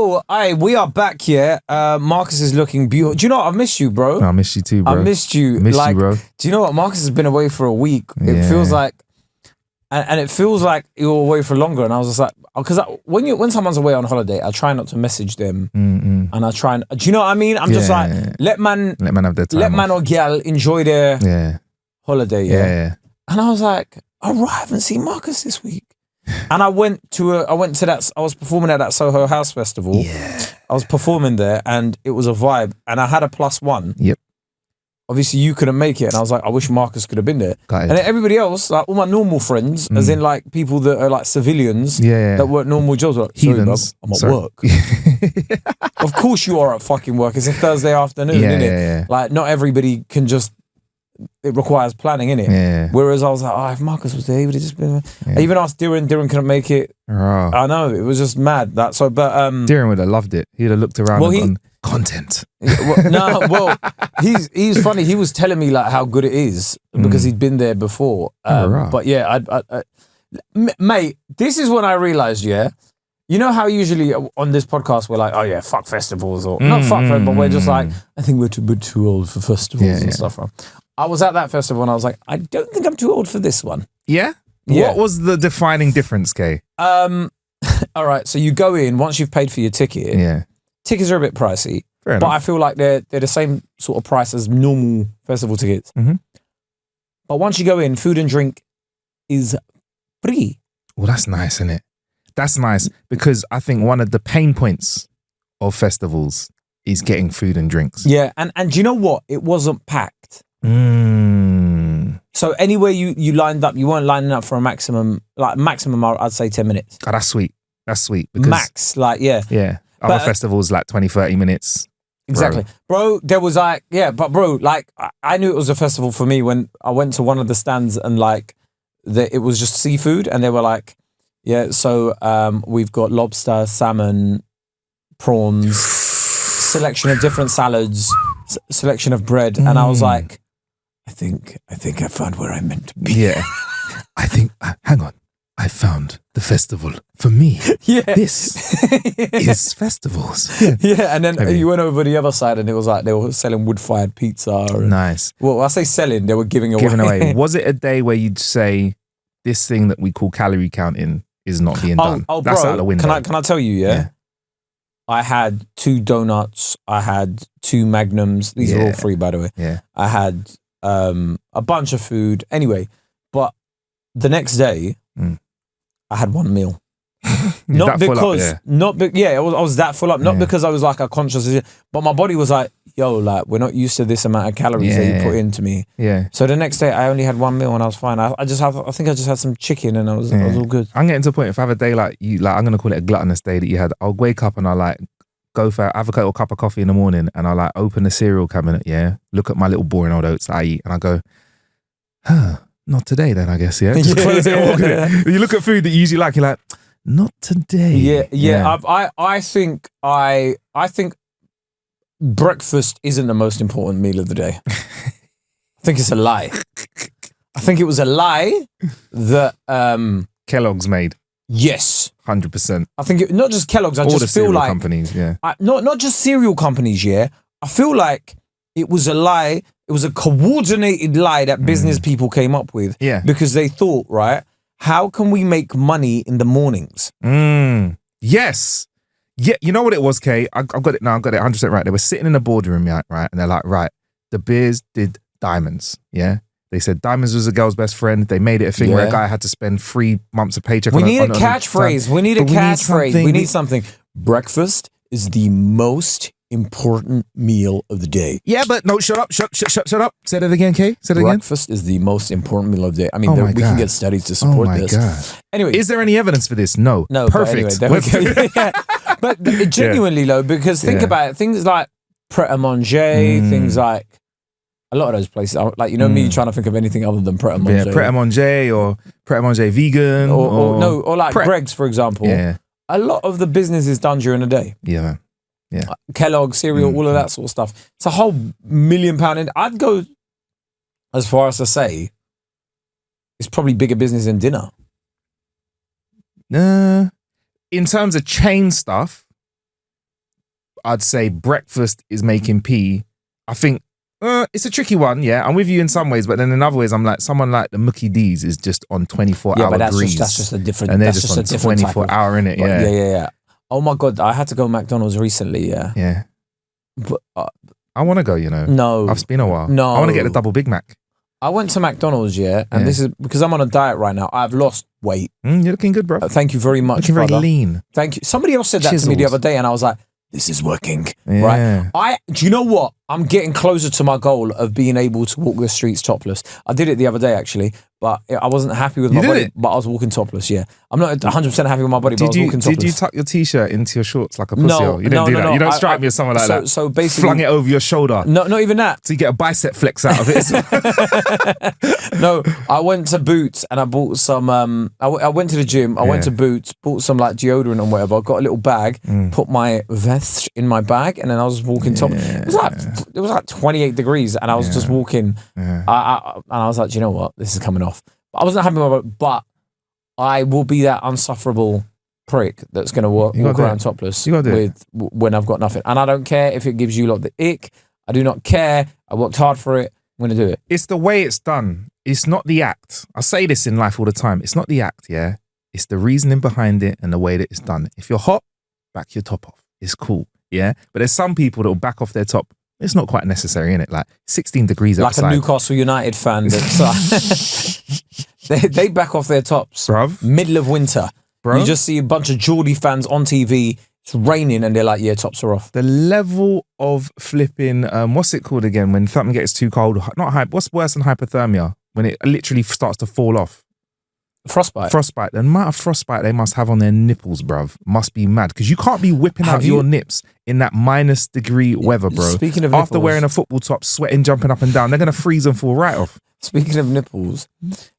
Yo, we are back here. Marcus is looking beautiful. Do you know what? I've missed you, bro. I miss you too, bro. I missed you. Miss you, bro. Do you know what? Marcus has been away for a week. It feels like, and it feels like you were away for longer. And I was just like, because when someone's away on holiday, I try not to message them, and I try and. Do you know what I mean? I'm just like, let man have their time. Let man or gal enjoy their holiday. Yeah. And I was like, I haven't seen Marcus this week. And I went to that. I was performing at that Soho House Festival. Yeah, I was performing there, and it was a vibe. And I had a +1. Yep. Obviously, you couldn't make it, and I was like, I wish Marcus could have been there. And then everybody else, like all my normal friends, as in like people that are like civilians, that work normal jobs, were like, sorry, bro, I'm at work. Of course, you are at fucking work. It's a Thursday afternoon, isn't it? Yeah. Like, not everybody can just. It requires planning, innit? Yeah. Whereas I was like, if Marcus was there, he would have just been. I even asked Darren. Darren couldn't make it. Oh. I know, it was just mad. Darren would have loved it. He'd have looked around and gone, content. He's funny. He was telling me like how good it is because he'd been there before. But yeah, mate, this is when I realised, you know how usually on this podcast we're like, oh yeah, fuck festivals, or not fuck festivals, but we're just like, I think we're too old for festivals and stuff. I was at that festival and I was like, I don't think I'm too old for this one. Yeah? What was the defining difference, Kae? All right, so you go in, once you've paid for your ticket. Yeah. Tickets are a bit pricey, but I feel like they're the same sort of price as normal festival tickets. But once you go in, food and drink is free. Well, that's nice, isn't it? That's nice, because I think one of the pain points of festivals is getting food and drinks. Yeah, and do you know what? It wasn't packed. So anywhere you lined up, you weren't lining up for a maximum, I'd say 10 minutes. Oh, that's sweet. That's sweet. Because, max, like, yeah. Yeah. Other festivals like 20, 30 minutes. Exactly. Bro, there was like, but bro, like, I knew it was a festival for me when I went to one of the stands and like, it was just seafood, and they were like, so we've got lobster, salmon, prawns, selection of different salads, selection of bread, and I was like, I think I found where I'm meant to be. Yeah. I think, hang on, I found the festival for me. Yeah. This is festivals. Yeah, and then you went over the other side and it was like they were selling wood-fired pizza. Nice. Well, I say selling, they were giving away. Was it a day where you'd say, this thing that we call calorie counting is not being done? Oh, that's bro, out the window. Can I tell you, yeah? I had 2 donuts. I had 2 Magnums. These are all free, by the way. Yeah. I had a bunch of food. Anyway, but the next day, I had 1 meal. Not because, I was that full up. Not because I was like a conscious, but my body was like, yo, like, we're not used to this amount of calories that you put into me. Yeah. So the next day, I only had 1 meal and I was fine. I think I just had some chicken and I was all good. I'm getting to a point, if I have a day like you, like I'm gonna call it a gluttonous day that you had, I'll wake up and I'll like go for have a little cup of coffee in the morning and I'll like open the cereal cabinet, look at my little boring old oats that I eat and I go, not today then, I guess, just close it and walk it. You look at food that you usually like, you're like, not today. I think breakfast isn't the most important meal of the day. I think it's a lie. I think it was a lie that Kellogg's made. Yes, 100%. I think not just Kellogg's. I just feel like companies. Not just cereal companies. I feel like it was a lie. It was a coordinated lie that business people came up with. Yeah, because they thought, right, how can we make money in the mornings? Yes. Yeah, you know what it was, Kae? I've got it now. I've got it 100% right. They were sitting in a boardroom, right? And they're like, right, the beers did diamonds, yeah? They said diamonds was a girl's best friend. They made it a thing where a guy had to spend 3 months of paycheck on a catchphrase. We need a catchphrase. We need something. Breakfast is the most important meal of the day. Yeah, but no, shut up. Shut up. Say that again, Kae. Say that again. Breakfast is the most important meal of the day. I mean, we can get studies to support this. God. Anyway. Is there any evidence for this? No. Perfect. But anyway, but genuinely, though, because think about it, things like Pret-a-Manger, things like a lot of those places, like, you know me trying to think of anything other than Pret-a-Manger. Yeah, Pret-a-Manger or Pret-a-Manger vegan. Or like Greg's, for example. Yeah. A lot of the business is done during the day. Yeah. Yeah. Kellogg, cereal, all of that sort of stuff. It's a whole £1 million. I'd go as far as to say it's probably bigger business than dinner. In terms of chain stuff, I'd say breakfast is making pee. I think it's a tricky one, yeah. I'm with you in some ways, but then in other ways, I'm like, someone like the Mookie D's is just on 24-hour but that's grease. Just a different... And they're that's just just on a different 24-hour in it, yeah. Yeah. Oh my God, I had to go to McDonald's recently, yeah. Yeah. But, I want to go, you know. No. It's been a while. No. I want to get the double Big Mac. I went to McDonald's, and this is because I'm on a diet right now. I've lost weight. You're looking good, bro. Thank you very much, looking brother. very lean. Thank you. Somebody else said that to me the other day, and I was like, this is working, Yeah. right? Do you know what? I'm getting closer to my goal of being able to walk the streets topless. I did it the other day, actually, but I wasn't happy with my body, but I was walking topless, yeah. I'm not 100% happy with my body, but I was walking topless. Did you tuck your t-shirt into your shorts like a pussy? No, You didn't do that. no. You don't strike me as someone like that. So basically... Flung it over your shoulder. No, not even that. So you get a bicep flex out of it. No, I went to Boots and I bought some... I went to the gym, I went to Boots, bought some like deodorant and whatever. I got a little bag, put my vest in my bag, and then I was walking topless. It was like 28 degrees, and I was just walking. And I was like, do you know what? This is coming off. But I wasn't happy with it, but I will be that unsufferable prick that's going to walk around topless when I've got nothing. And I don't care if it gives you lot the ick. I do not care. I worked hard for it. I'm going to do it. It's the way it's done. It's not the act. I say this in life all the time. It's not the act, yeah? It's the reasoning behind it and the way that it's done. If you're hot, back your top off. It's cool, yeah? But there's some people that will back off their top. It's not quite necessary, innit? Like 16 degrees outside. Like a Newcastle United fan. They back off their tops. Bruv. Middle of winter. Bro. You just see a bunch of Geordie fans on TV. It's raining and they're like, yeah, tops are off. The level of flipping, what's it called again? When something gets too cold. What's worse than hypothermia? When it literally starts to fall off. Frostbite. The amount of frostbite they must have on their nipples, bruv, must be mad. Because you can't be whipping out your nips in that -degree weather, bro. Speaking of After nipples, wearing a football top, sweating, jumping up and down, they're going to freeze and fall right off. Speaking of nipples,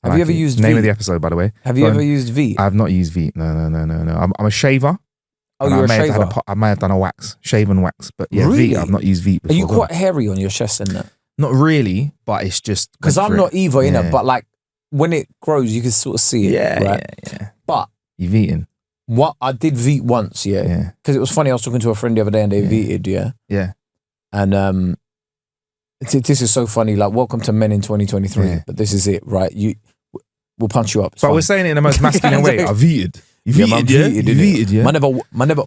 have you ever used Name Veet? of the episode, by the way. Have you ever used Veet? I have not used Veet. No. I'm a shaver. Oh, you're a shaver? I may have done a wax, shaven wax. But yeah, really? Veet, I've not used Veet before. Are you quite hairy on your chest in that? Not really, but it's just... Because I'm not either, you know, but like, when it grows, you can sort of see it, right? Yeah. But you've eaten. What I did Veet once, because it was funny. I was talking to a friend the other day, and they Veeted, yeah. And this is so funny. Like, welcome to men in 2023, but this is it, right? We'll punch you up. But we're saying it in the most masculine way. I Veeted. You Veeted, You Veeted, yeah. Man never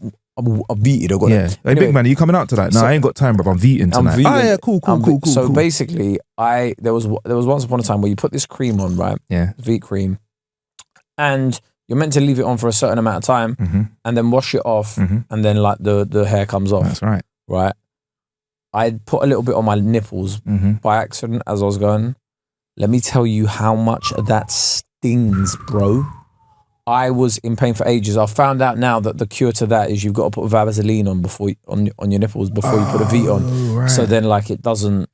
Veeted. Yeah. Hey, big man, are you coming out tonight? No, I ain't got time, bro. I'm Veeting tonight. Oh yeah, cool. So basically, there was once upon a time where you put this cream on, right? Yeah. Veet cream, and you're meant to leave it on for a certain amount of time, and then wash it off, and then like the hair comes off. That's right. Right. I put a little bit on my nipples by accident as I was going. Let me tell you how much that stings, bro. I was in pain for ages. I found out now that the cure to that is you've got to put Vaseline on on your nipples before you put a Veet on. Right. So then like it doesn't.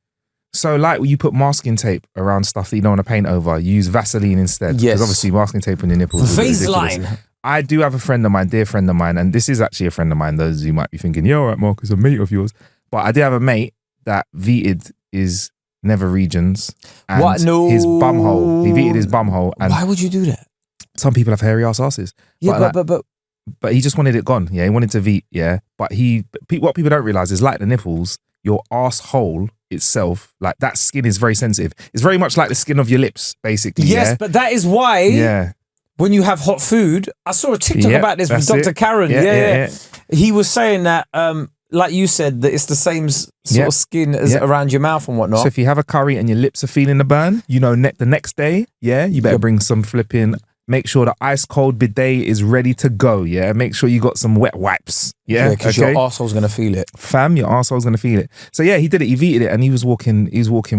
So like when you put masking tape around stuff that you don't want to paint over, you use Vaseline instead. Yes. Because obviously masking tape on your nipples is Vaseline. I do have a friend of mine, dear friend of mine, and this is actually a friend of mine. Those who might be thinking, yeah, all right, Marcus, a mate of yours. But I do have a mate that Veeted his nether regions. And what? No. His bumhole. He Veeted his bumhole. And why would you do that? Some people have hairy asses. Yeah, but he just wanted it gone. Yeah, he wanted to Veet. Yeah, but what people don't realize is like the nipples, your asshole itself, like that skin is very sensitive. It's very much like the skin of your lips, basically. Yes, but that is why. Yeah. When you have hot food, I saw a TikTok about this with Dr. Karen. Yeah. He was saying that, like you said, that it's the same sort of skin as around your mouth and whatnot. So if you have a curry and your lips are feeling the burn, you know, the next day, you better bring some flipping. Make sure the ice cold bidet is ready to go. Yeah, make sure you got some wet wipes. Yeah, because your arsehole's gonna feel it, fam. Your arsehole's gonna feel it. So yeah, he did it. He Veeted it, and he was walking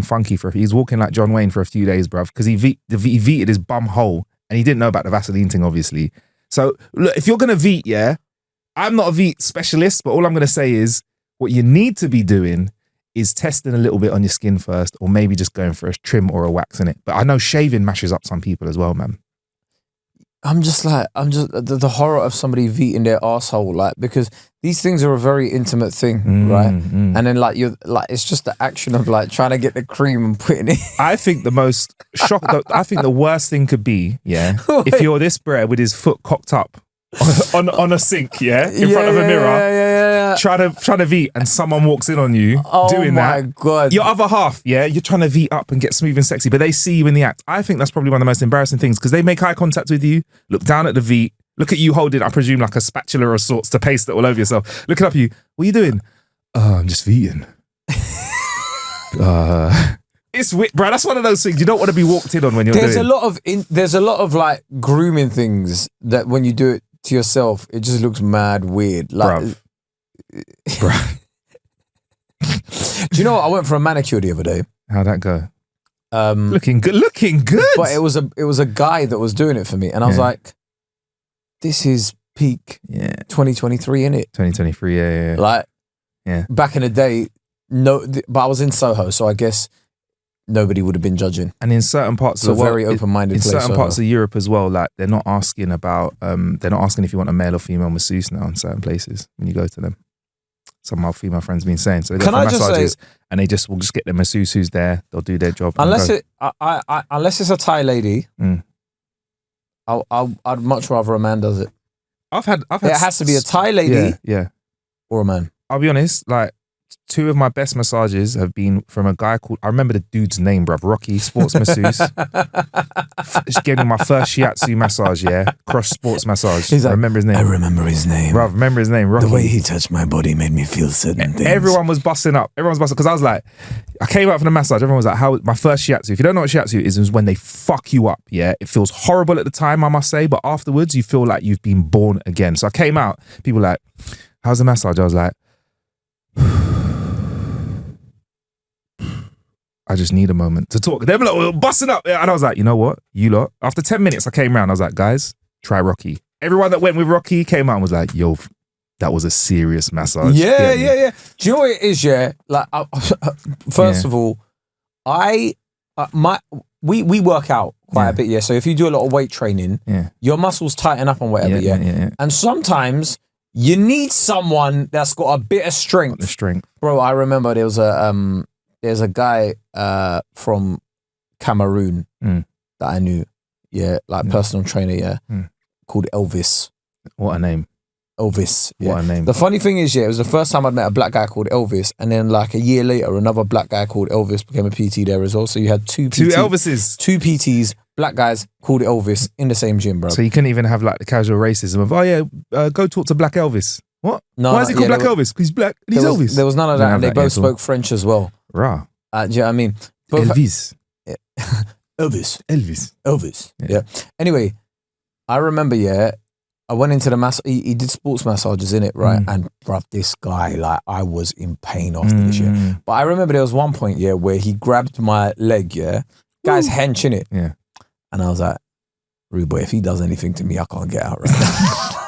funky he was walking like John Wayne for a few days, bruv, because he Veeted his bum hole, and he didn't know about the Vaseline thing, obviously. So look, if you're gonna Veet, I'm not a Veet specialist, but all I'm gonna say is what you need to be doing is testing a little bit on your skin first, or maybe just going for a trim or a wax in it. But I know shaving mashes up some people as well, man. I'm just the horror of somebody Veeting their asshole, like, because these things are a very intimate thing, right? And then like it's just the action of like trying to get the cream and putting it. I think the most I think the worst thing could be, if you're this brer with his foot cocked up on a sink, in front of a mirror. trying to V and someone walks in on you doing that. Oh my God. Your other half, you're trying to V up and get smooth and sexy, but they see you in the act. I think that's probably one of the most embarrassing things because they make eye contact with you, look down at the V, look at you holding, I presume, like a spatula of sorts to paste it all over yourself. Looking up at you, what are you doing? I'm just V'ing. It's bro. That's one of those things you don't want to be walked in on when you're doing. There's a lot of like grooming things that when you do it to yourself, it just looks mad weird. Like, bruv. Do you know what? I went for a manicure the other day. How'd that go? Looking good. But it was a guy that was doing it for me, and I was like, "This is peak 2023, innit? 2023, yeah. Like, back in the day, but I was in Soho, so I guess nobody would have been judging. And in certain parts of the world, very open-minded place. In certain parts of Europe as well, like they're not asking about, they're not asking if you want a male or female masseuse now in certain places when you go to them. Some of my female friends been saying. So they go for massages and they will just get the masseuse who's there. They'll do their job. Unless it's a Thai lady, I'd much rather a man does it. It has to be a Thai lady, or a man. I'll be honest, like 2 of my best massages have been from a guy called, I remember the dude's name, bruv, Rocky, sports masseuse. She gave me my first shiatsu massage, cross sports massage. He's like, I remember his name. I remember his name. Bruv, remember his name, Rocky. The way he touched my body made me feel certain things. Everyone was busting up. Because I was like, I came out from the massage, everyone was like, my first shiatsu, if you don't know what shiatsu is when they fuck you up, It feels horrible at the time, I must say, but afterwards you feel like you've been born again. So I came out, people were like, how's the massage? I was like, I just need a moment to talk. They were like, busting up. And I was like, you know what? You lot. After 10 minutes, I came around. I was like, guys, try Rocky. Everyone that went with Rocky came out and was like, yo, that was a serious massage. Yeah. Do you know what it is, Like, first of all, we work out quite a bit, So if you do a lot of weight training, your muscles tighten up on whatever, And sometimes you need someone that's got a bit of strength. Bro, I remember there's a guy from Cameroon that I knew, personal trainer, called Elvis. What a name. Elvis. What a name. The funny thing is, it was the first time I'd met a black guy called Elvis, and then like a year later, another black guy called Elvis became a PT there as well. So you had two Elvises. 2 PTs, black guys called Elvis in the same gym, bro. So you couldn't even have like the casual racism of, go talk to Black Elvis. What? No, why is he called Black Elvis? Because he's black and he's Elvis. There was none of that, and they both spoke French as well. Rah. Do you know what I mean? Elvis. Elvis. Yeah. Anyway, I remember, I went into the he did sports massages in it, right? And bruv, this guy, like, I was in pain after this, But I remember there was one point, where he grabbed my leg, Guy's hench in it. Yeah. And I was like, rude boy, if he does anything to me, I can't get out right now.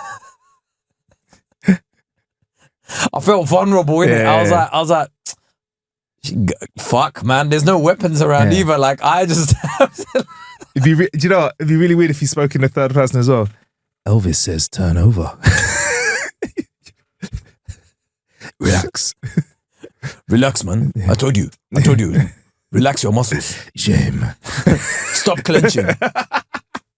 I felt vulnerable in it. I was like, fuck, man. There's no weapons around either. Like, I just. do you know what? It'd be really weird if you spoke in the third person as well. Elvis says, "Turn over." Relax, man. I told you. Relax your muscles. Shame. Stop clenching.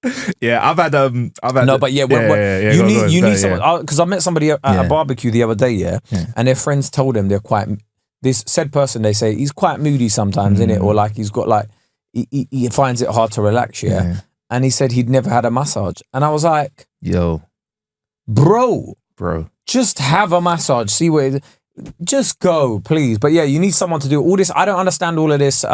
I've had no, but you need someone, because I met somebody at a barbecue the other day, and their friends told them they're quite, this said person, they say he's quite moody sometimes, innit, or like he's got like he finds it hard to relax, and he said he'd never had a massage, and I was like, yo, bro, just have a massage, see what it, just go, please. But you need someone to do all this. I don't understand all of this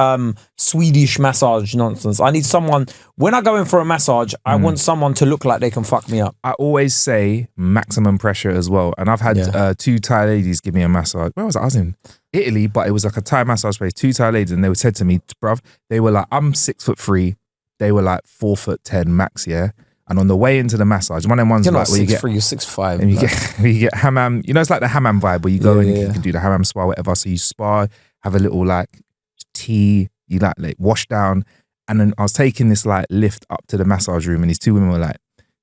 Swedish massage nonsense. I need someone, when I go in for a massage, I want someone to look like they can fuck me up. I always say maximum pressure as well. And I've had 2 Thai ladies give me a massage. Where was I? I was in Italy, but it was like a Thai massage place. 2 Thai ladies, and they said to me, bruv, they were like, I'm 6'3". They were like 4'10" max, And on the way into the massage, one of them ones, you're like, where you get 6'5", and you get hammam. You know, it's like the hammam vibe where you go and you can do the hammam spa, whatever. So you spa, have a little like tea, you like wash down, and then I was taking this like lift up to the massage room, and these 2 women were like,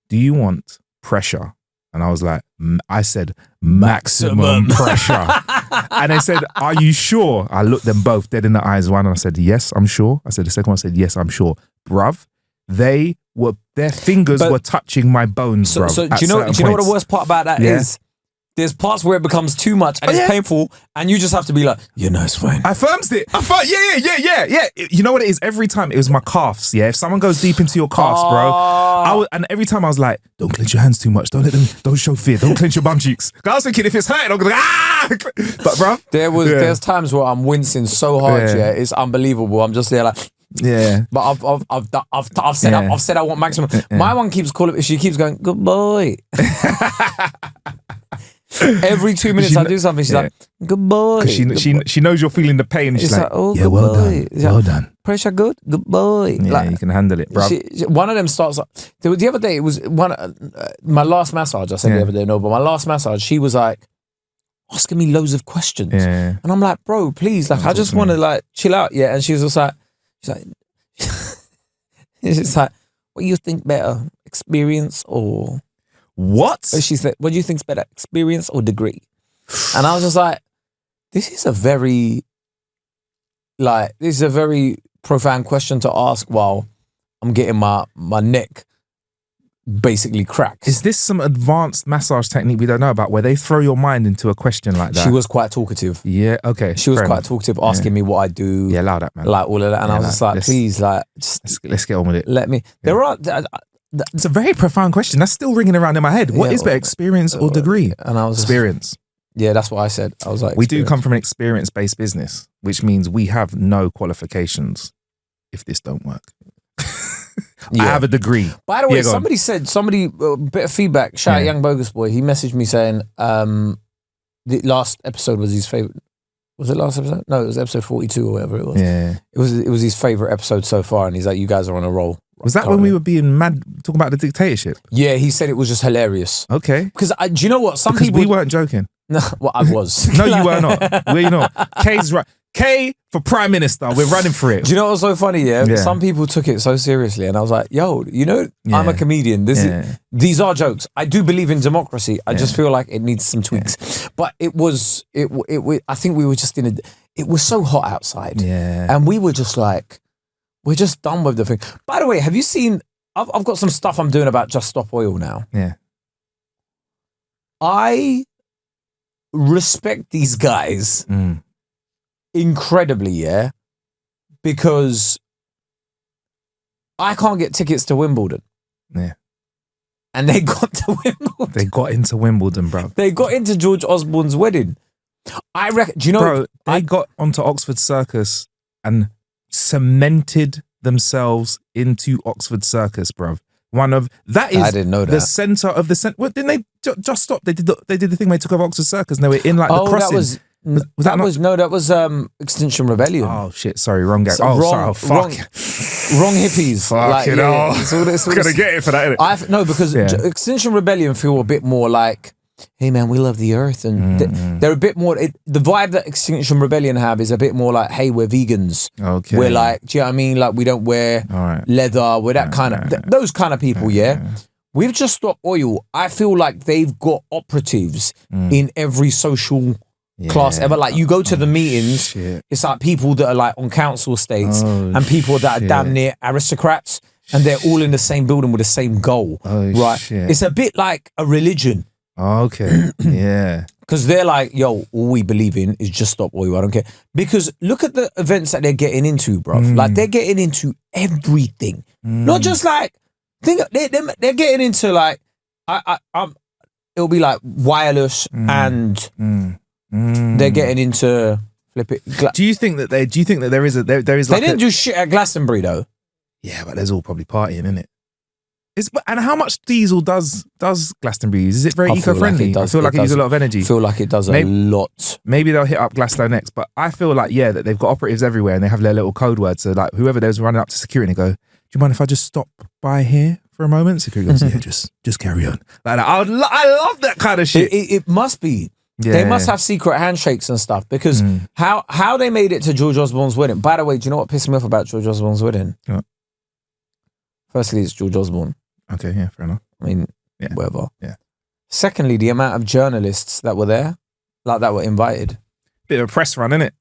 "Do you want pressure?" And I was like, I said maximum pressure, and they said, "Are you sure?" I looked them both dead in the eyes. One, and I said, "Yes, I'm sure." I said, the second one, I said, "Yes, I'm sure." Bruv, their fingers were touching my bones, bro. So do you know what the worst part about that is? there's parts where it becomes too much and it's painful, and you just have to be like, yeah, no, it's fine. I firms it. Yeah. You know what it is? Every time it was my calves. Yeah, if someone goes deep into your calves, bro, and every time I was like, don't clench your hands too much. Don't show fear. Don't clench your bum cheeks. I was thinking if it's hurting, I'm gonna But bro, there's times where I'm wincing so hard. Yeah, it's unbelievable. I'm just there like. Yeah, but I've said I want maximum. My one keeps calling. She keeps going, good boy. Every 2 minutes I do something, she's like, good boy. She knows you're feeling the pain. She's like, oh, yeah, well done. Well done. Pressure good? Good boy. Yeah, like, you can handle it, bro. One of them starts, the other day, it was my last massage, I said the other day, no, but my last massage, she was like, asking me loads of questions. Yeah. And I'm like, bro, please, like, I just want to like chill out. Yeah. And she was just like, it's like, what do you think better, experience or... What? So she said, what do you think's better, experience or degree? And I was just like, this is a very profound question to ask while I'm getting my neck basically cracked. Is this some advanced massage technique we don't know about where they throw your mind into a question like that? She was quite talkative. Yeah, okay. She was quite talkative, asking me what I do. Yeah, allow that, man. Like all of that. And I was just like, please, like, let's get on with it. Let me. It's a very profound question. That's still ringing around in my head. What is better, experience or degree? And I was experience. Yeah, that's what I said. I was like, we do come from an experience-based business, which means we have no qualifications if this don't work. I have a degree. By the way, somebody, a bit of feedback. Shout out Young Bogus Boy. He messaged me saying the last episode was his favorite. Was it last episode? No, it was episode 42 or whatever it was. Yeah, it was his favorite episode so far, and he's like, "You guys are on a roll." Was that when we were being mad talking about the dictatorship? Yeah, he said it was just hilarious. Okay, because do you know what? Some people we weren't joking. No, well, I was. No, you were not. Were you not? Kae's right. Kae for Prime Minister. We're running for it. Do you know what was so funny? Yeah, some people took it so seriously, and I was like, "Yo, you know, I'm a comedian. These are jokes. I do believe in democracy. I just feel like it needs some tweaks." But it was. I think we were just in a. It was so hot outside. Yeah, and we were just like, we're just done with the thing. By the way, have you seen? I've got some stuff I'm doing about Just Stop Oil now. Yeah, I respect these guys. Incredibly, yeah, because I can't get tickets to Wimbledon. Yeah. And they got to Wimbledon. They got into Wimbledon, bro. They got into George Osborne's wedding. I reckon, do you know? Bro, they got onto Oxford Circus and cemented themselves into Oxford Circus, bro. That is I didn't know that. The centre of the centre. What, didn't they just stop? They did the thing where they took over Oxford Circus and they were in like the crossing. That was Extinction Rebellion. Oh shit! Sorry, wrong guy. Wrong hippies. Fuck it all. We're gonna get it for that, innit? No, because Extinction Rebellion feel a bit more like, hey man, we love the earth, and they're a bit more. The vibe that Extinction Rebellion have is a bit more like, hey, we're vegans. Okay, we're like, do you know what I mean? Like we don't wear leather. We're that kind of those kind of people. We've Just Stop Oil. I feel like they've got operatives in every social class ever. Like you go to the meetings, it's like people that are like on council estates and people that are damn near aristocrats, and they're all in the same building with the same goal. It's a bit like a religion. Okay. Yeah. Because they're like, yo, all we believe in is Just Stop Oil. I don't care. Because look at the events that they're getting into, bro. Like they're getting into everything. Not just like they're getting into like it'll be like wireless and they're getting into flip it. Do you think that there is there is like they didn't do shit at Glastonbury though? Yeah, but there's all probably partying, isn't it? And how much diesel does Glastonbury use? Is it very eco-friendly? I feel like it uses a lot of energy. I feel like it does a lot. Maybe they'll hit up Glasgow next, but I feel like, that they've got operatives everywhere and they have their little code words. So like whoever there's running up to security and go, do you mind if I just stop by here for a moment? Security goes, yeah, just carry on. Like I love that kind of shit. It must be. Yeah. They must have secret handshakes and stuff because how they made it to George Osborne's wedding. By the way, do you know what pissed me off about George Osborne's wedding? What? Firstly, it's George Osborne. Okay, yeah, fair enough. I mean, whatever. Yeah. Secondly, the amount of journalists that were there, like that were invited. Bit of a press run, innit?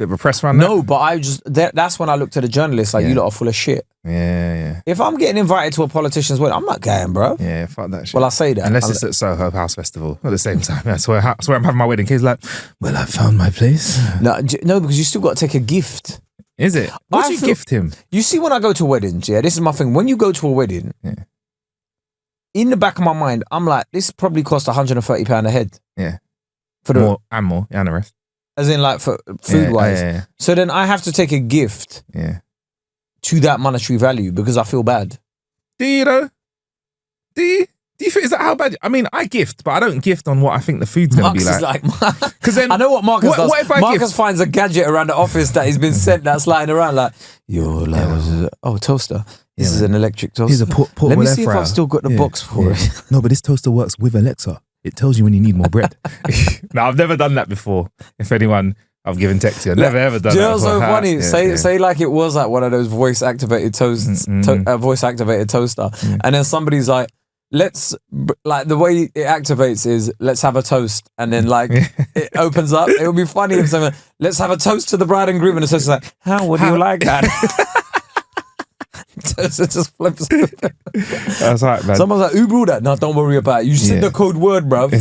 Bit of a press run? No, but that's when I looked at the journalists like, you lot are full of shit. Yeah. If I'm getting invited to a politician's wedding, I'm not going, bro. Yeah, fuck that shit. Well, I say that. Unless it's at Soho House Festival at the same time. That's where I'm having my wedding. He's like, well, I found my place. No, because you still got to take a gift. Is it? What do you gift him? You see, when I go to weddings, this is my thing. When you go to a wedding, in the back of my mind, I'm like, this probably cost £130 a head. Yeah. For more and the rest. As in, like, for food-wise. Yeah. So then I have to take a gift to that monetary value because I feel bad. Do you though? Do you think, is that how bad? I mean, I gift, but I don't gift on what I think the food's going to be like. Because then, I know what Marcus does. What if Marcus finds a gadget around the office that he's been sent that's lying around like, toaster. This is an electric toaster. Here's a portable Let me see if I've still got the box for it. No, but this toaster works with Alexa. It tells you when you need more bread. No, I've never done that before. If anyone I've given tech to, I've never ever done that. Do you know what's so funny? Yeah, say like it was like one of those voice activated toasts, voice activated toaster, and then somebody's like, let's, like, the way it activates is let's have a toast, and then like it opens up. It would be funny if someone, let's have a toast to the bride and groom, and the toaster's like, how would you like that? Toaster just flips. That's right, man. Someone's like, who brought that? No, don't worry about it. You said the code word, bruv.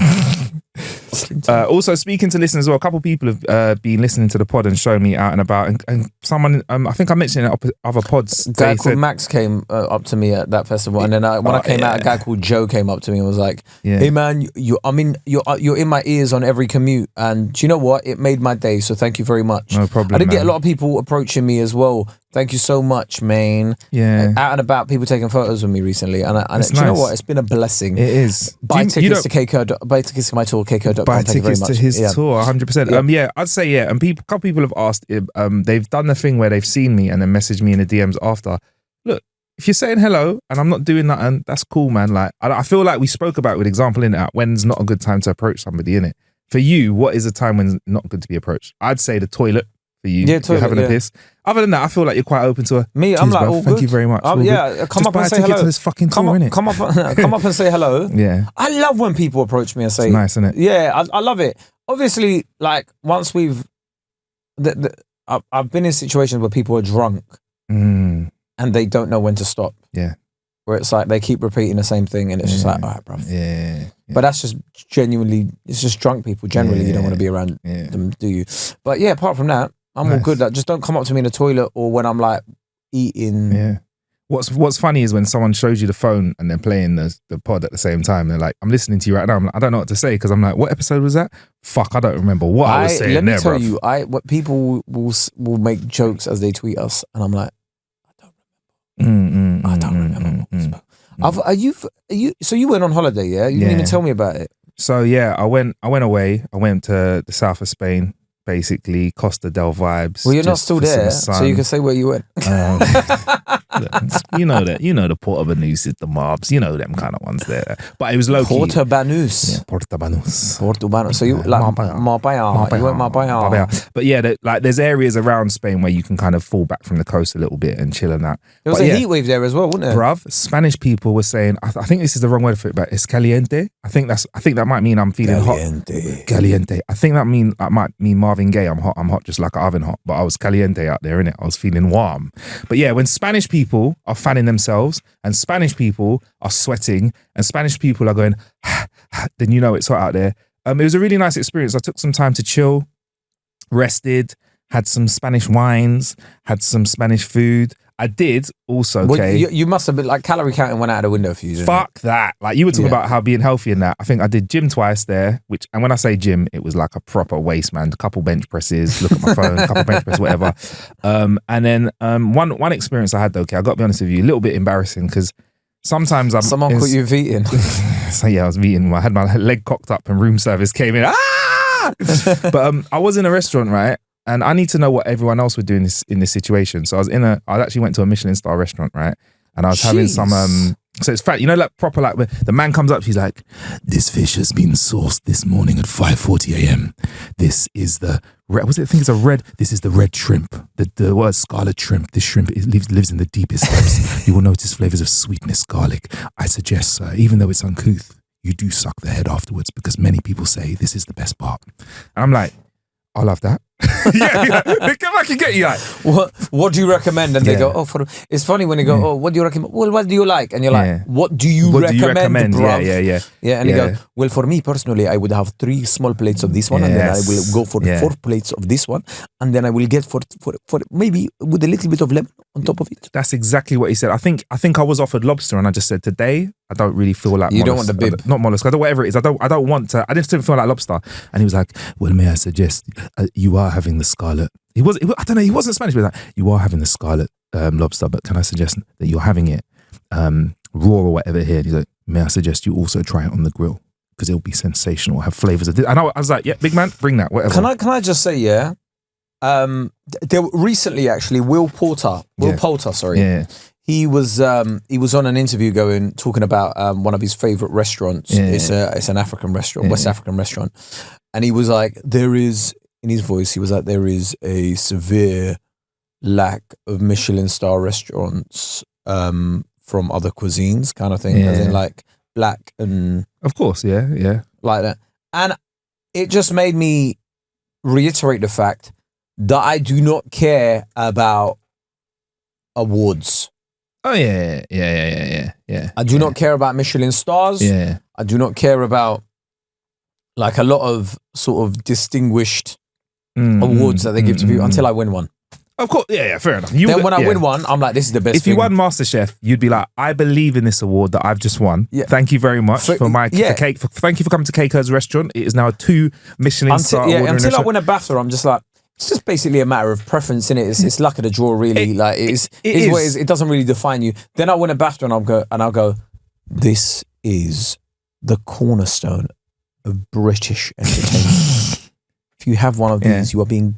Also, speaking to listeners as well, a couple of people have been listening to the pod and showing me out and about, and someone, I think I mentioned it in other pods. A guy called Max came up to me at that festival, and then when I came out, a guy called Joe came up to me and was like, "Hey man, you're in my ears on every commute, and do you know what? It made my day. So thank you very much. No problem. I did get a lot of people approaching me as well. Thank you so much, man. Yeah, out and about, people taking photos with me recently, and do you know what? It's been a blessing. It is. Buy tickets to Kae Kurd. Buy tickets to my tour, kaekurd.com. Buy tickets to his tour, 100%. I'd say and a couple people have asked. They've done the thing where they've seen me and then messaged me in the DMs after. Look, if you're saying hello and I'm not doing nothing, that's cool, man. Like, I feel like we spoke about with example in it. When's not a good time to approach somebody, in it. For you, what is a time when it's not good to be approached? I'd say the toilet. For you, if you're having a piss. Other than that, I feel like you're quite open to me. I'm like, all thank you very much. Come up and say hello. To this fucking tour, innit? Come up and say hello. Yeah, I love when people approach me and say, it's nice, isn't it? Yeah, I love it. Obviously, like once I've been in situations where people are drunk and they don't know when to stop. Yeah, where it's like they keep repeating the same thing, and it's just like, all right, bro. Yeah. But that's just genuinely, it's just drunk people. Generally, you don't want to be around them, do you? But yeah, apart from that, I'm all good. Like, just don't come up to me in the toilet or when I'm like eating. Yeah. What's funny is when someone shows you the phone and they're playing the pod at the same time. They're like, I'm listening to you right now. I'm like, I don't know what to say, because I'm like, what episode was that? Fuck, I don't remember what I was saying. Let me tell you, what people will make jokes as they tweet us, and I'm like, I don't remember. Are you? So you went on holiday, yeah? You didn't even tell me about it. So yeah, I went away. I went to the south of Spain, basically Costa del vibes. Well, you're not still there, so you can say where you went. You know the Porta Banús, the mobs, you know them kind of ones there. But it was low key. Porta Banús. Yeah, Porta Banús. So you like Marbella. You went Marbella. But yeah, there's areas around Spain where you can kind of fall back from the coast a little bit and chill and that. There was a heat wave there as well, wasn't there? Bruv, Spanish people were saying, I think this is the wrong word for it, but it's caliente. I think that might mean I'm feeling caliente. Hot. Caliente. I think that might mean Marvin Gaye. I'm hot just like an oven hot. But I was caliente out there, innit? I was feeling warm. But yeah, when Spanish people are fanning themselves and Spanish people are sweating and Spanish people are going, then you know it's hot out there. It was a really nice experience. I took some time to chill, rested, had some Spanish wines, had some Spanish food. I did also, okay. You must have been like calorie counting went out of the window for you. Fuck that. Like you were talking about how being healthy and that. I think I did gym twice there, and when I say gym, it was like a proper waste, man. A couple bench presses, look at my phone, a couple bench presses, whatever. And then one experience I had though, okay, I got to be honest with you, a little bit embarrassing because sometimes someone caught you veting. So yeah, I was veting. I had my leg cocked up and room service came in. But I was in a restaurant, right? And I need to know what everyone else would do in this situation. So I actually went to a Michelin Star restaurant, right? And I was having some, so it's fat, like proper, like when the man comes up, he's like, this fish has been sourced this morning at 5:40 a.m. This is the, this is the red shrimp, the word scarlet shrimp. This shrimp lives in the deepest depths. You will notice flavors of sweetness, garlic. I suggest, sir, even though it's uncouth, you do suck the head afterwards because many people say this is the best part. And I'm like, I love that. They come back and get you. Like, what do you recommend? And they go, it's funny when they go, what do you recommend? Well, what do you like? And you're like, what do you recommend? Bruv? Yeah. And you go, well, for me personally, I would have 3 small plates of this one, and then I will go for 4 plates of this one, and then I will get for maybe with a little bit of lemon on top of it. That's exactly what he said. I think I was offered lobster, and I just said today I don't really feel like you don't want the bib, not mollusk. Whatever it is. I don't want to. I just didn't feel like lobster. And he was like, well, may I suggest you are having the scarlet. I don't know. He wasn't Spanish, but like, you are having the scarlet lobster, but can I suggest that you're having it raw or whatever here? And he's like, may I suggest you also try it on the grill because it'll be sensational. Have flavors of this. And I was like, yeah, big man, bring that. Whatever. Can I just say, yeah. There recently, actually, Will Poulter. Yeah. He was on an interview talking about one of his favorite restaurants. Yeah. It's an African restaurant, West African restaurant, and he was like, there is a severe lack of Michelin star restaurants from other cuisines, kind of thing, as in like black and of course, yeah, like that. And it just made me reiterate the fact that I do not care about awards. Oh yeah. I do not care about Michelin stars. Yeah. I do not care about like a lot of sort of distinguished awards that they give to people until I win one. Of course, yeah, fair enough. When I win one, I'm like, this is the best If you won MasterChef, you'd be like, I believe in this award that I've just won. Yeah. Thank you very much for thank you for coming to Kae Kurd's restaurant. It is now a 2 Michelin star award. Until I win a BAFTA, I'm just like, it's just basically a matter of preference, innit? It's luck of the draw, really. It doesn't really define you. Then I win a BAFTA and I'll go, this is the cornerstone of British entertainment. If you have one of these,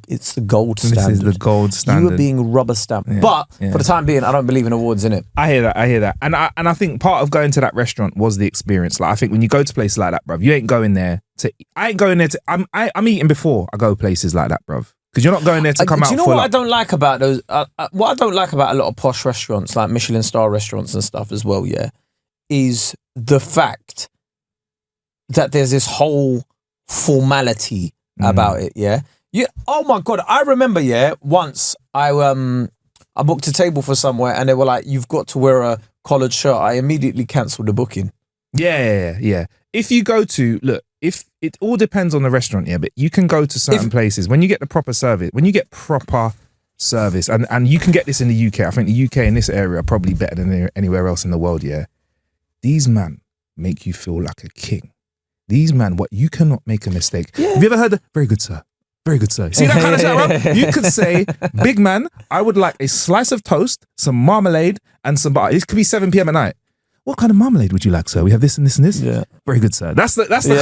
it's the gold standard. This is the gold standard. You are being rubber stamped. Yeah. But for the time being, I don't believe in awards, innit? I hear that. And I think part of going to that restaurant was the experience. Like, I think when you go to places like that, bruv, you ain't going there I'm eating before I go places like that, bruv. Because you're not going there to come out. Do you know what I don't like about those? What I don't like about a lot of posh restaurants, like Michelin star restaurants and stuff as well, is the fact that there's this whole formality about it, yeah. Oh my God, I remember, once I booked a table for somewhere and they were like, you've got to wear a collared shirt. I immediately cancelled the booking. Yeah. If you go to, look, if it all depends on the restaurant, but you can go to certain places when you get the proper service, and you can get this in the UK. I think the UK in this area are probably better than anywhere else in the world, These men make you feel like a king. These men, you cannot make a mistake. Yeah. Have you ever heard very good, sir? Very good, sir. See that kind of shit, bro? You could say, big man, I would like a slice of toast, some marmalade, and some butter. It could be 7 p.m. at night. What kind of marmalade would you like, sir? We have this and this and this. Yeah. Very good, sir. That's the kind of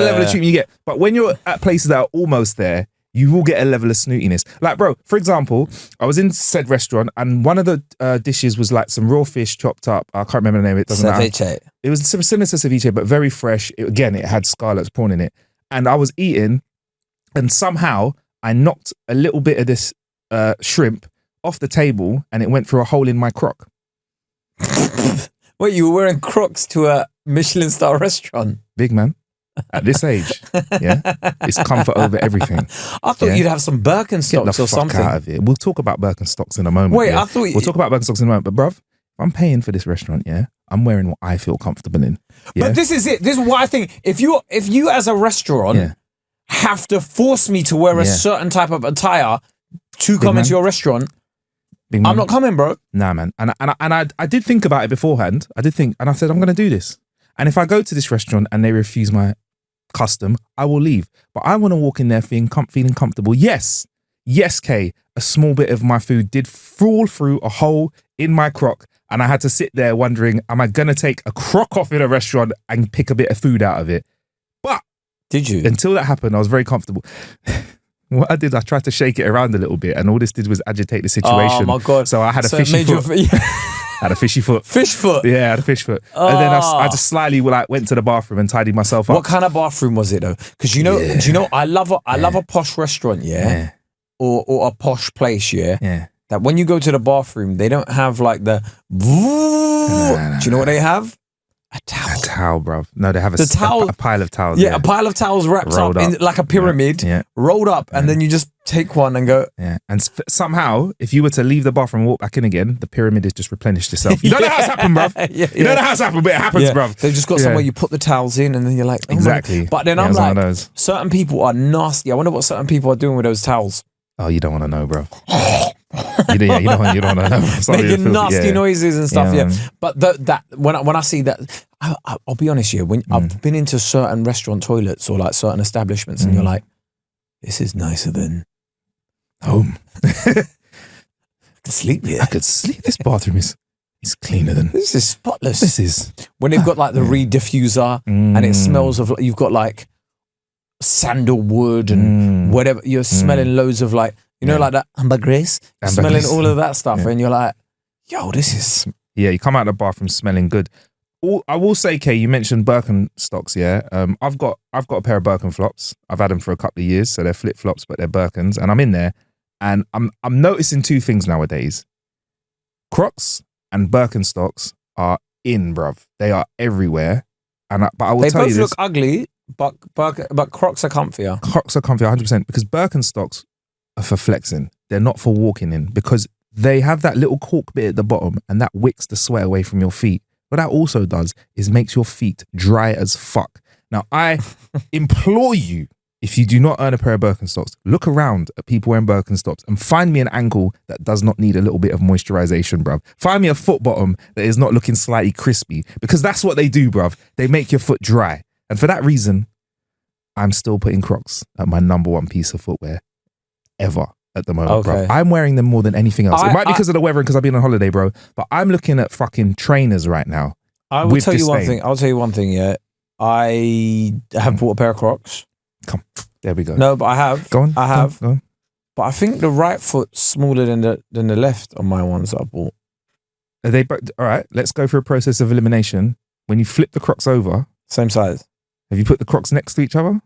level of treatment you get. But when you're at places that are almost there, you will get a level of snootiness. Like, bro, for example, I was in said restaurant and one of the dishes was like some raw fish chopped up. I can't remember the name. It doesn't matter. It was similar to ceviche, but very fresh. It had scallops, prawn in it. And I was eating, and somehow I knocked a little bit of this shrimp off the table, and it went through a hole in my croc. Wait, you were wearing Crocs to a Michelin star restaurant? Big man. At this age, it's comfort over everything. I thought you'd have some Birkenstocks or something. Out of it. We'll talk about Birkenstocks in a moment. Wait, I thought we'll talk about Birkenstocks in a moment. But bruv, if I'm paying for this restaurant, I'm wearing what I feel comfortable in. Yeah? But this is it. This is what I think. If you as a restaurant have to force me to wear a certain type of attire to come into your restaurant, I'm not coming, bro. Nah, man. And I did think about it beforehand. I said, I'm going to do this. And if I go to this restaurant and they refuse my custom, I will leave. But I want to walk in there feeling comfortable. Yes, Kay, a small bit of my food did fall through a hole in my crock, and I had to sit there wondering, am I going to take a crock off in a restaurant and pick a bit of food out of it? But did you? Until that happened, I was very comfortable. What I did, I tried to shake it around a little bit, and all this did was agitate the situation. Oh my God. So I had a fishy foot. I had a fishy foot. Fish foot? Yeah, I had a fish foot. And then I just slyly went to the bathroom and tidied myself up. What kind of bathroom was it though? Because do you know, I love a posh restaurant, or a posh place, that when you go to the bathroom, they don't have like the... Do you know what they have? A towel. A towel, bruv. No, they have a pile of towels. Yeah, a pile of towels wrapped up in like a pyramid, rolled up, and then you just take one and go. Yeah, and somehow, if you were to leave the bathroom and walk back in again, the pyramid has just replenished itself. You don't know how it's happened, bruv. You don't know how it's happened, but it happens, bruv. They've just got somewhere you put the towels in, and then you're like, exactly. But then I'm like, certain people are nasty. I wonder what certain people are doing with those towels. Oh, you don't want to know, bro. you don't want to know. Making nasty noises and stuff. Yeah. But that when I see that, I'll be honest here. When I've been into certain restaurant toilets or like certain establishments, and you're like, this is nicer than home. I could sleep here. I could sleep. This bathroom is cleaner than. This is spotless. This is when they've got like the reed diffuser and it smells of. You've got like sandalwood and whatever. You're smelling loads of like. You know, like that ambergris, smelling all of that stuff, and you're like, yo, this is... Yeah, you come out of the bathroom smelling good. I will say, Kae, you mentioned Birkenstocks, yeah? I've got a pair of Birkenflops. I've had them for a couple of years, so they're flip-flops, but they're Birkens, and I'm in there, and I'm noticing two things nowadays. Crocs and Birkenstocks are in, bruv. They are everywhere, but I will tell you this. They both look ugly, but Crocs are comfier. Crocs are comfier, 100%, because Birkenstocks are for flexing. They're not for walking in, because they have that little cork bit at the bottom and that wicks the sweat away from your feet. What that also does is makes your feet dry as fuck. Now, I implore you, if you do not own a pair of Birkenstocks, look around at people wearing Birkenstocks and find me an ankle that does not need a little bit of moisturization, bruv. Find me a foot bottom that is not looking slightly crispy, because that's what they do, bruv. They make your foot dry. And for that reason, I'm still putting Crocs at my number one piece of footwear ever at the moment, bro. I'm wearing them more than anything else. It might be because of the weather and because I've been on holiday, bro, but I'm looking at fucking trainers right now. I will tell you one thing. I'll tell you one thing, yeah. I have bought a pair of Crocs. Come, there we go. No, but I have. Go on. I have. Go on. But I think the right foot's smaller than the left on my ones that I bought. Are they all right? Let's go through a process of elimination. When you flip the Crocs over, same size. Have you put the Crocs next to each other?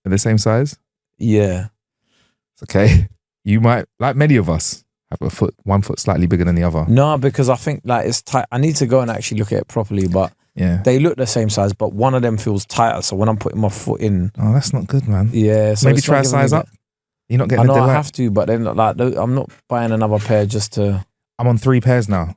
Are they same size? Yeah. It's okay. You might, like many of us, have one foot slightly bigger than the other. No, because I think like it's tight. I need to go and actually look at it properly, but they look the same size, but one of them feels tighter. So when I'm putting my foot in, oh, that's not good, man. Yeah, so maybe try a size up. You're not getting. I know I have to, but then like I'm not buying another pair just to. I'm on 3 pairs now.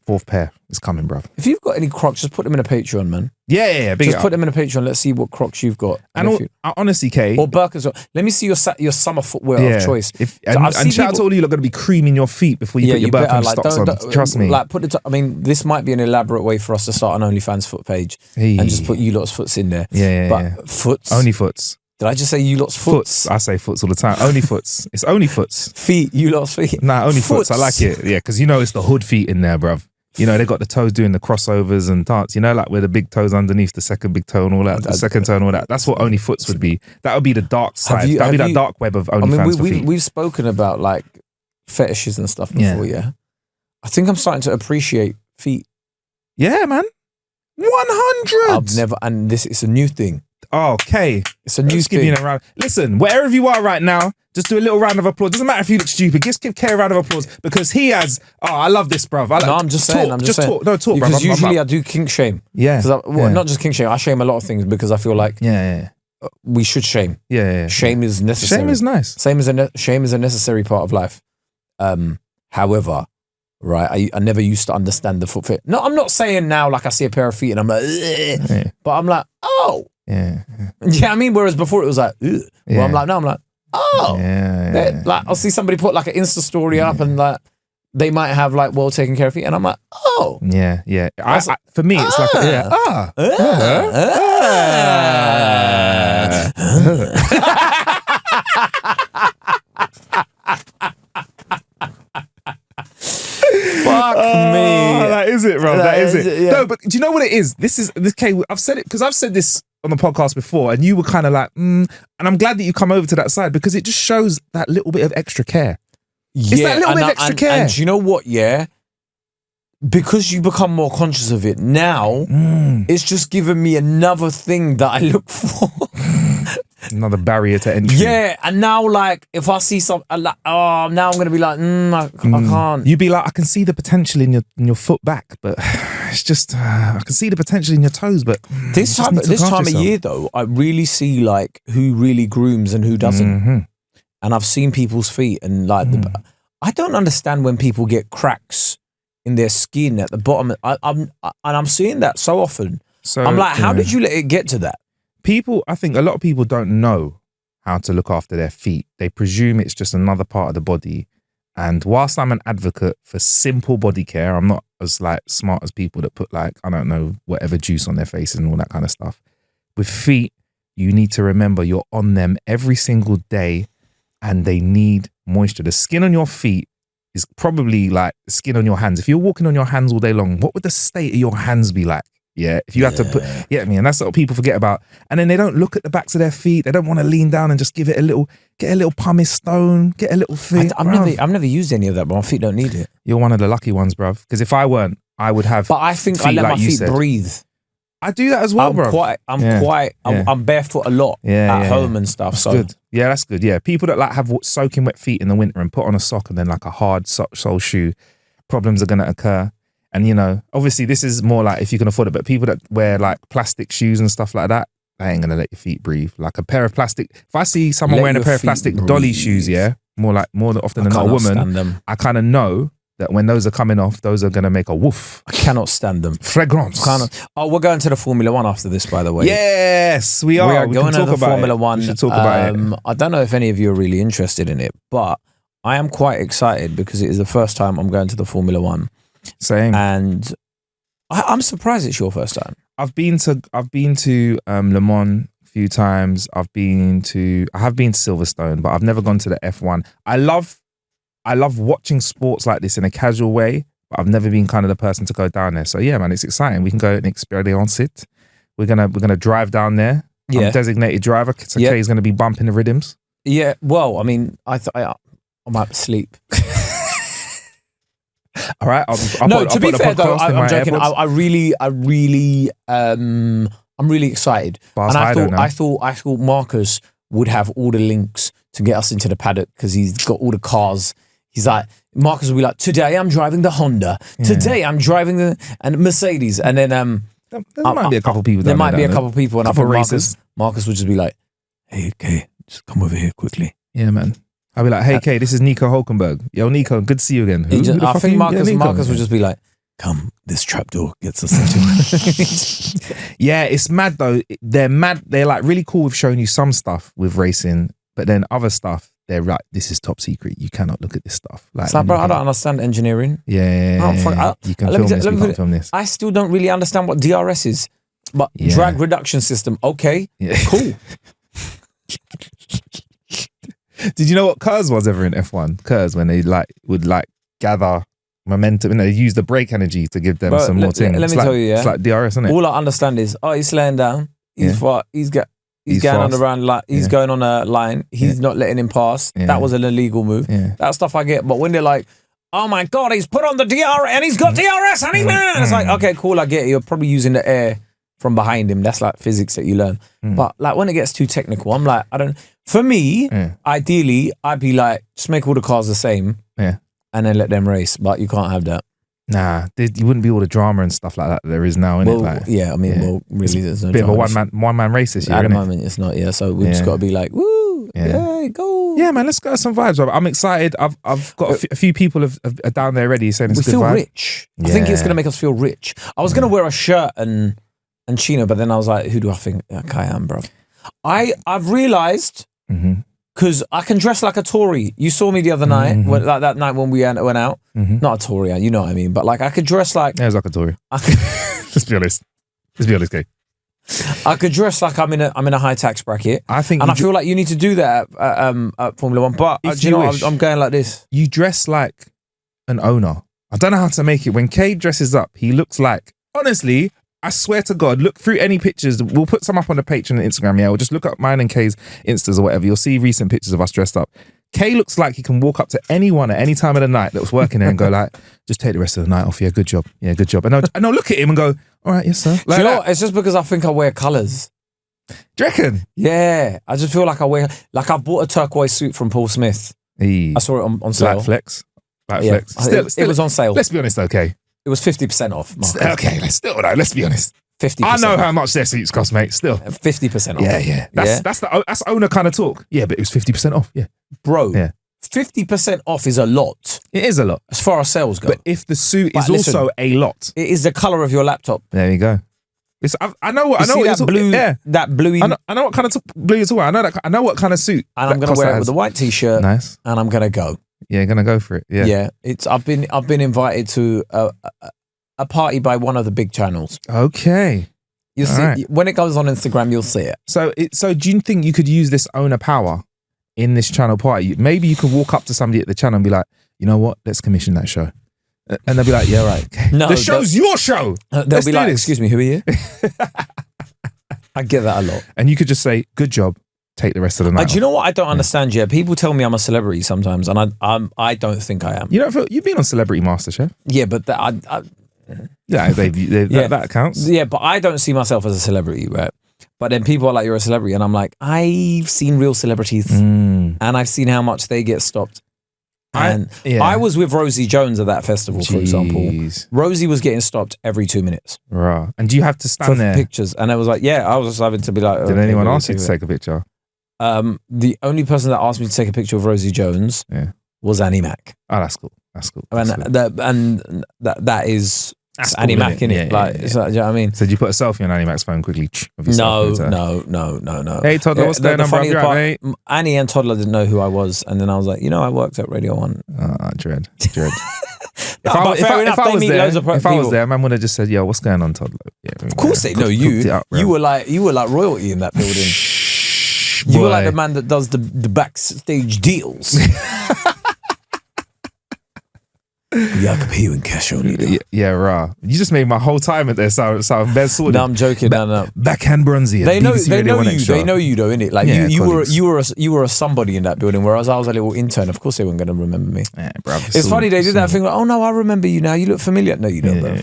4th pair is coming, bruv. If you've got any Crocs, just put them in a Patreon, man. Yeah. Just put them in a Patreon. Let's see what Crocs you've got. And honestly, Kae. Or Birkenstocks. Let me see your summer footwear of choice. And shout out to all you lot going to be creaming your feet before you put your Birkenstocks on. Trust me. Like I mean, this might be an elaborate way for us to start an OnlyFans foot page and just put you lot's foots in there. But foots. Only foots. Did I just say you lot's foots? I say foots all the time. Only foots. It's only foots. Feet. You lot's feet. Nah, only foots. I like it. Yeah, because you know it's the hood feet in there, bruv. You know, they got the toes doing the crossovers and dance, you know, like where the big toes underneath the second big toe and all that, the second toe and all that. That's what only foots would be. That would be the dark side. That would be that dark web of OnlyFans for feet. We've spoken about like fetishes and stuff before, yeah? I think I'm starting to appreciate feet. Yeah, man. 100! I've never, and this is a new thing. Oh, okay. It's a new thing. Listen, wherever you are right now, just do a little round of applause. Doesn't matter if you look stupid. Just give Kae a round of applause because he has. Oh, I love this, bruv. No, I'm just saying. I'm just saying. Talk. No, talk, bruv. Because usually I do kink shame. Yeah. Not just kink shame. I shame a lot of things because I feel like we should shame. Yeah. Shame is necessary. Shame is nice. Shame is a necessary part of life. However, right, I never used to understand the foot fit. No, I'm not saying now like I see a pair of feet and I'm like, but I'm like, oh. Yeah. I mean, whereas before it was like, well, I'm like, no, I'm like, oh. Like, I'll see somebody put like an Insta story up and like, they might have like well taken care of feet. And I'm like, oh. Yeah. For me, it's like, Fuck me. That is it, bro. That is it. Yeah. No, but do you know what it is? This Kae, I've said it because I've said this on the podcast before and you were kind of like, and I'm glad that you come over to that side because it just shows that little bit of extra care. It's that little bit of extra care. And you know what, because you become more conscious of it now, it's just given me another thing that I look for. Another barrier to entry. Yeah, and now like if I see something, now I'm gonna be like, I can't. You'd be like, I can see the potential in your foot back, but it's just I can see the potential in your toes, but this time of year though, I really see like who really grooms and who doesn't. And I've seen people's feet and like I don't understand when people get cracks in their skin at the bottom. I'm seeing that so often. So I'm like, how did you let it get to that? I think a lot of people don't know how to look after their feet. They presume it's just another part of the body. And whilst I'm an advocate for simple body care, I'm not as like smart as people that put like, I don't know, whatever juice on their face and all that kind of stuff. With feet, you need to remember you're on them every single day and they need moisture. The skin on your feet is probably like the skin on your hands. If you're walking on your hands all day long, what would the state of your hands be like? Yeah, if you have to put, and that's what people forget about. And then they don't look at the backs of their feet. They don't want to lean down and just get a little pumice stone, get a little feet. I've never used any of that, but my feet don't need it. You're one of the lucky ones, bruv. Because if I weren't, I would have. But I think I let my feet breathe. I do that as well, bro. I'm barefoot a lot at home and stuff. That's so good. Yeah, that's good. Yeah, people that like have soaking wet feet in the winter and put on a sock and then like a hard sole shoe, problems are going to occur. And, you know, obviously this is more like if you can afford it, but people that wear like plastic shoes and stuff like that, they ain't going to let your feet breathe. Like a pair of plastic, if I see someone wearing a pair of plastic dolly shoes, more often than not a woman, I kind of know that when those are coming off, those are going to make a woof. I cannot stand them. Fragrance. We're going to the Formula One after this, by the way. Yes, we are. We are going to the Formula One. We should talk about it. I don't know if any of you are really interested in it, but I am quite excited because it is the first time I'm going to the Formula One. Same. And I'm surprised it's your first time. I've been to Le Mans a few times. I have been to Silverstone, but I've never gone to the F1. I love watching sports like this in a casual way, but I've never been kind of the person to go down there. So yeah, man, it's exciting. We can go and experience it. We're gonna drive down there. Yeah. I'm designated driver. So Kae's gonna be bumping the rhythms. Yeah. Well, I mean, I might sleep. All right. To be fair though, I'm joking. I'm really excited. And I thought Marcus would have all the links to get us into the paddock because he's got all the cars. He's like, Marcus will be like, today I'm driving the Honda. Yeah. Today I'm driving the Mercedes. And then there might be a couple people. There might be a couple people, and I thought Marcus would just be like, hey, Kae, just come over here quickly. Yeah, man. I'll be like, hey, Kae, this is Nico Hulkenberg. Yo, Nico, good to see you again. I think Marcus would just be like, come, this trapdoor gets us into it. Yeah, it's mad though. They're mad. They're like really cool with showing you some stuff with racing, but then other stuff, they're like, this is top secret. You cannot look at this stuff. Like, bro, I don't understand engineering. Yeah. You can film this, we can't film this. I still don't really understand what DRS is, but drag reduction system, okay, cool. Did you know what KERS was ever in F1? KERS, when they would gather momentum and they use the brake energy to give them some more things. Let me tell you, it's like DRS, isn't it? All I understand is, he's slowing down. He's far. He's going on the round. He's going on a line. He's not letting him pass. Yeah. That was an illegal move. Yeah. That stuff I get. But when they're like, oh my God, he's put on the DRS and he's got DRS and it's like, okay, cool, I get it. You're probably using the air from behind him. That's like physics that you learn. But like when it gets too technical, I'm like, for me, ideally, I'd be like, just make all the cars the same and then let them race. But you can't have that. Nah, you wouldn't be all the drama and stuff like that there is now, innit? Really, there's no bit of a one-man race this year, at the moment, it's not, so we've just got to be like, woo, go. Yeah, man, let's get some vibes. I'm excited. I've got a few people are down there already saying it's a good vibe. We feel rich. I think it's going to make us feel rich. I was going to wear a shirt and chino, but then I was like, who do I think I am, bro? I've realised, because I can dress like a Tory. You saw me the other night, like that night when we went out. Not a Tory, you know what I mean? But like I could dress like... Yeah, it was like a Tory. Let's be honest. Kae. I could dress like I'm in a high tax bracket. I feel like you need to do that at Formula One. But do you know what? I'm going like this. You dress like an owner. I don't know how to make it. When Kae dresses up, he looks like... Honestly... I swear to God, look through any pictures. We'll put some up on the Patreon and Instagram, or just look up mine and Kae's Instas or whatever. You'll see recent pictures of us dressed up. Kae looks like he can walk up to anyone at any time of the night that was working there and go like, just take the rest of the night off. Yeah, good job. Yeah, good job. And I'll look at him and go, all right, yes, sir. Like, do you know what? It's just because I think I wear colours. Do you reckon? Yeah. I just feel like I bought a turquoise suit from Paul Smith. I saw it on sale. Black flex. Still, it was on sale. Let's be honest, okay. It was 50% off, Marcus. Okay, let's be honest. 50%. I know how much their suits cost, mate. Still 50% off. Yeah. That's owner kind of talk. Yeah, but it was 50% off. Yeah, bro. Yeah, 50% off is a lot. It is a lot as far as sales go. But if the suit is also a lot, it is the color of your laptop. There you go. I know what that blue. Yeah, that bluey. I know what kind of blue you're talking about. I know what kind of suit. And I'm gonna wear it with a white t-shirt. Nice. And I'm gonna go. Yeah, gonna go for it. Yeah. Yeah. I've been invited to a party by one of the big channels. Okay. You see, when it goes on Instagram, you'll see it. So do you think you could use this owner power in this channel party? Maybe you could walk up to somebody at the channel and be like, you know what? Let's commission that show. And they'll be like, yeah, right. Okay. No, the show's your show. They'll be like, excuse me, who are you? I get that a lot. And you could just say, good job. Take the rest of the night. Do you know what I don't understand? Yeah, people tell me I'm a celebrity sometimes, and I don't think I am. You don't feel you've been on Celebrity MasterChef? Yeah, but that counts. Yeah, but I don't see myself as a celebrity, right? But then people are like, you're a celebrity, and I'm like, I've seen real celebrities, and I've seen how much they get stopped. And I was with Rosie Jones at that festival, for example. Rosie was getting stopped every 2 minutes. Right. And do you have to stand there? Pictures. And I was like, I was just having to be like, did anyone ask you to take a picture? The only person that asked me to take a picture of Rosie Jones was Annie Mac. Oh, that's cool. That's cool. That is Annie Mac, innit? Do you know what I mean? So did you put a selfie on Annie Mac's phone quickly? No. Hey, Toddler, what's going on, bro? You right, mate? Annie and Toddler didn't know who I was, and then I was like, I worked at Radio 1. Dread. If I was there, man would have just said, "Yo, what's going on, Toddler?" Yeah, of course they know you. You were like royalty in that building. You were like the man that does the backstage deals. Yeah, I could pay you in cash only. Yeah, rah. You just made my whole time at there sound best sorted. No, I'm joking. No. Backhand Bronzy. They know you. They know you though, innit? Like you were a somebody in that building, whereas I was a little intern. Of course, they weren't going to remember me. Yeah, bro, it's funny they did that thing. Like, oh no, I remember you now. You look familiar. No, you don't, bro.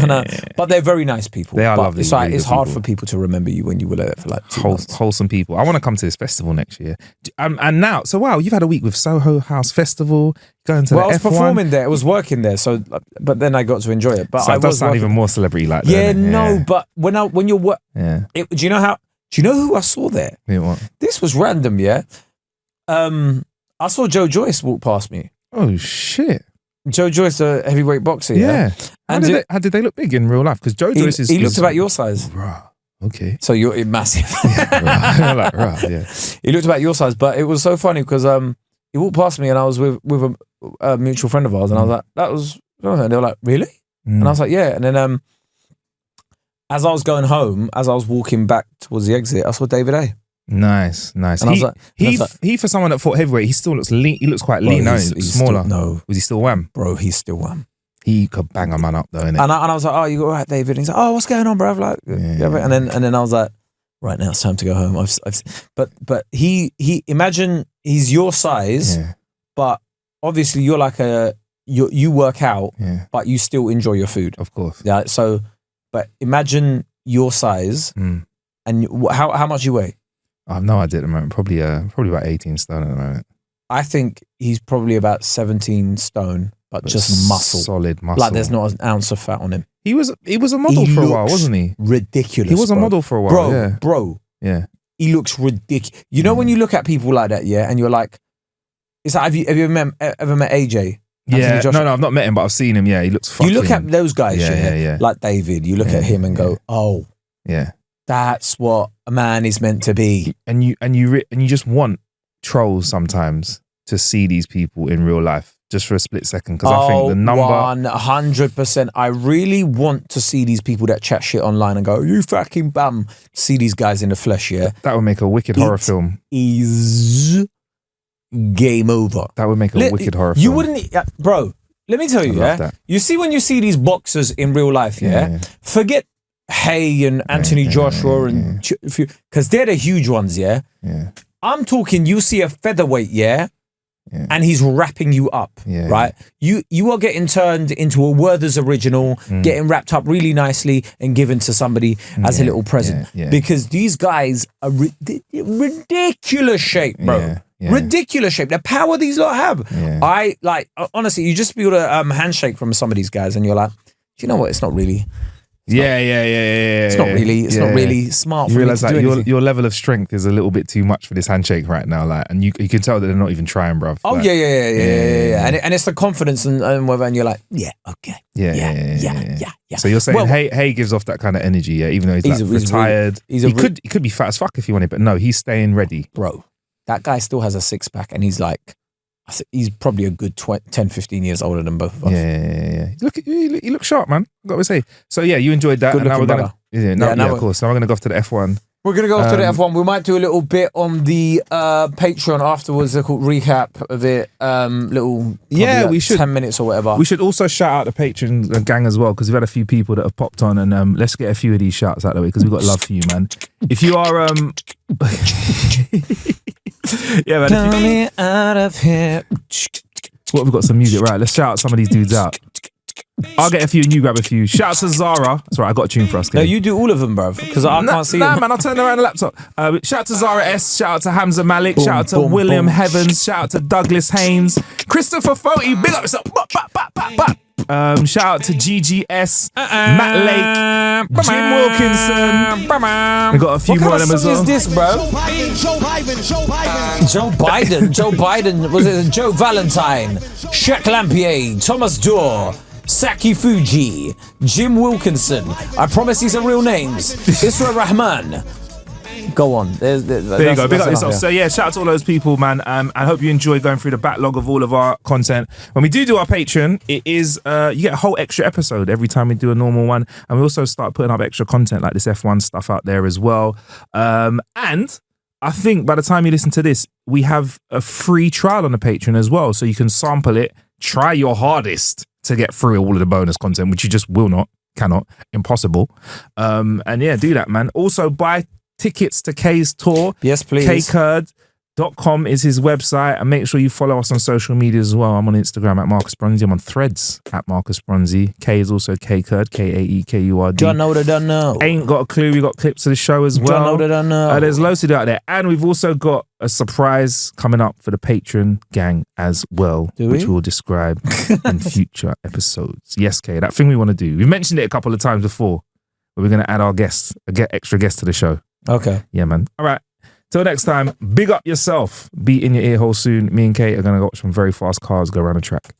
No. But they're very nice people. They are lovely. It's like it's hard for people to remember you when you were there for like 2 months. Wholesome people. I want to come to this festival next year. And now, so wow, you've had a week with Soho House Festival. Going to I was performing there. It was working there. So, but then I got to enjoy it. But so I does sound even more celebrity like that. Yeah, no. But when you're do you know who I saw there? Yeah, what? This was random. Yeah. I saw Joe Joyce walk past me. Oh shit. Joe Joyce, a heavyweight boxer. Yeah. How did they look big in real life? Because Joe Joyce he looked about your size. Rah. Okay. So you're massive. Yeah. He looked about your size, but it was so funny because he walked past me and I was with a mutual friend of ours, and I was like, that was. And they were like, really? And I was like, yeah. And then as I was going home, as I was walking back towards the exit, I saw David A. Nice. And I was like, he for someone that fought heavyweight, he still looks lean. He looks quite lean. No, he's smaller. Was he still wham? Bro, he's still wham. He could bang a man up though, innit? And I was like, oh, you all right, David? And he's like, oh, what's going on, bro? Like, and then I was like, right now it's time to go home. But he imagine he's your size, but obviously you're like you work out, but you still enjoy your food, of course. Yeah. So, but imagine your size, and how much you weigh? I have no idea at the moment. Probably about 18 stone at the moment. I think he's probably about 17 stone, but just muscle, solid muscle. Like there's not an ounce of fat on him. He was a model for a while, wasn't he? Ridiculous. He was a model for a while, bro. Yeah. He looks ridiculous. You know when you look at people like that, and you're like, it's like, have you ever met AJ? Yeah, no, I've not met him, but I've seen him. Yeah, he looks fucking... You look at those guys, like David, you look at him and go, oh, yeah, that's what a man is meant to be. And you just want trolls sometimes to see these people in real life, just for a split second, because I think the number... 100%. I really want to see these people that chat shit online and go, you fucking bum. See these guys in the flesh, yeah? That would make a wicked horror film. Is game over. That would make a wicked horror film. You wouldn't... bro, let me tell you, you see when you see these boxers in real life, forget Hay and Anthony Joshua and... Because they're the huge ones, yeah? I'm talking, you see a featherweight, and he's wrapping you up, right? You are getting turned into a Werther's original, getting wrapped up really nicely and given to somebody as a little present. Because these guys are ridiculous shape, bro. Ridiculous shape. The power these lot have. I like, honestly, you just feel a handshake from some of these guys and you're like, you know what? It's not really. Yeah. It's not really smart. You realize that your level of strength is a little bit too much for this handshake right now, like, and you can tell that they're not even trying, bruv. Oh, like, yeah. And it's the confidence and whether, and you're like, yeah. So you're saying Hey gives off that kind of energy, yeah, even though he's retired. He could be fat as fuck if he wanted, but no, he's staying ready, bro. That guy still has a 6-pack, and he's like, he's probably a good 10, 15 years older than both of us. Yeah. You look sharp, man. I've got to say. So yeah, you enjoyed that. Good and now we're brother. of course. Now we're gonna go off to the F1. We're gonna go off to the F1. We might do a little bit on the Patreon afterwards. A called recap of it. We should 10 minutes or whatever. We should also shout out the Patreon gang as well, because we've had a few people that have popped on, and let's get a few of these shouts out of the way, because we've got love for you, man. If you are yeah, man. Get me out of here. What, we've got some music, right? Let's shout out some of these dudes out. I'll get a few and you grab a few. Shout out to Zara. That's right, I got a tune for us. Okay? No, you do all of them, bruv, because I can't see them. Nah, man, I'll turn around the laptop. Shout out to Zara S. Shout out to Hamza Malik. Shout out to William Heavens. Shout out to Douglas Haynes. Christopher Foti. Big up yourself. Shout out to GGS. Matt Lake. Jim Wilkinson. We got a few more of them as well. What is this, bro? Joe Biden. Was it Joe Valentine? Shaq Lampier. Thomas Dorr. Saki Fuji, Jim Wilkinson. I promise these are real names. Isra Rahman. Go on. There you go. Big up yourself. So yeah, shout out to all those people, man. I hope you enjoy going through the backlog of all of our content. When we do our Patreon, it is you get a whole extra episode every time we do a normal one, and we also start putting up extra content like this F1 stuff out there as well. And I think by the time you listen to this, we have a free trial on the Patreon as well, so you can sample it, try your hardest to get through all of the bonus content, which you just cannot, impossible. And yeah, do that, man. Also, buy tickets to Kae's tour. Yes, please. KaeKurd.com is his website, and make sure you follow us on social media as well. I'm on Instagram at Marcus Bronzy. I'm on Threads at Marcus Bronzy. Kae is also Kae Kurd, Kaekurd. Don't know that don't know. Ain't got a clue. We got clips of the show as well. Don't know that don't know. There's loads to do out there, and we've also got a surprise coming up for the Patreon gang as well, which we'll describe in future episodes. Yes, Kae, that thing we want to do. We've mentioned it a couple of times before, but we're going to add our guests, extra guests to the show. Okay. Yeah, man. All right. Till next time, big up yourself. Be in your ear hole soon. Me and Kae are going to watch some very fast cars go around the track.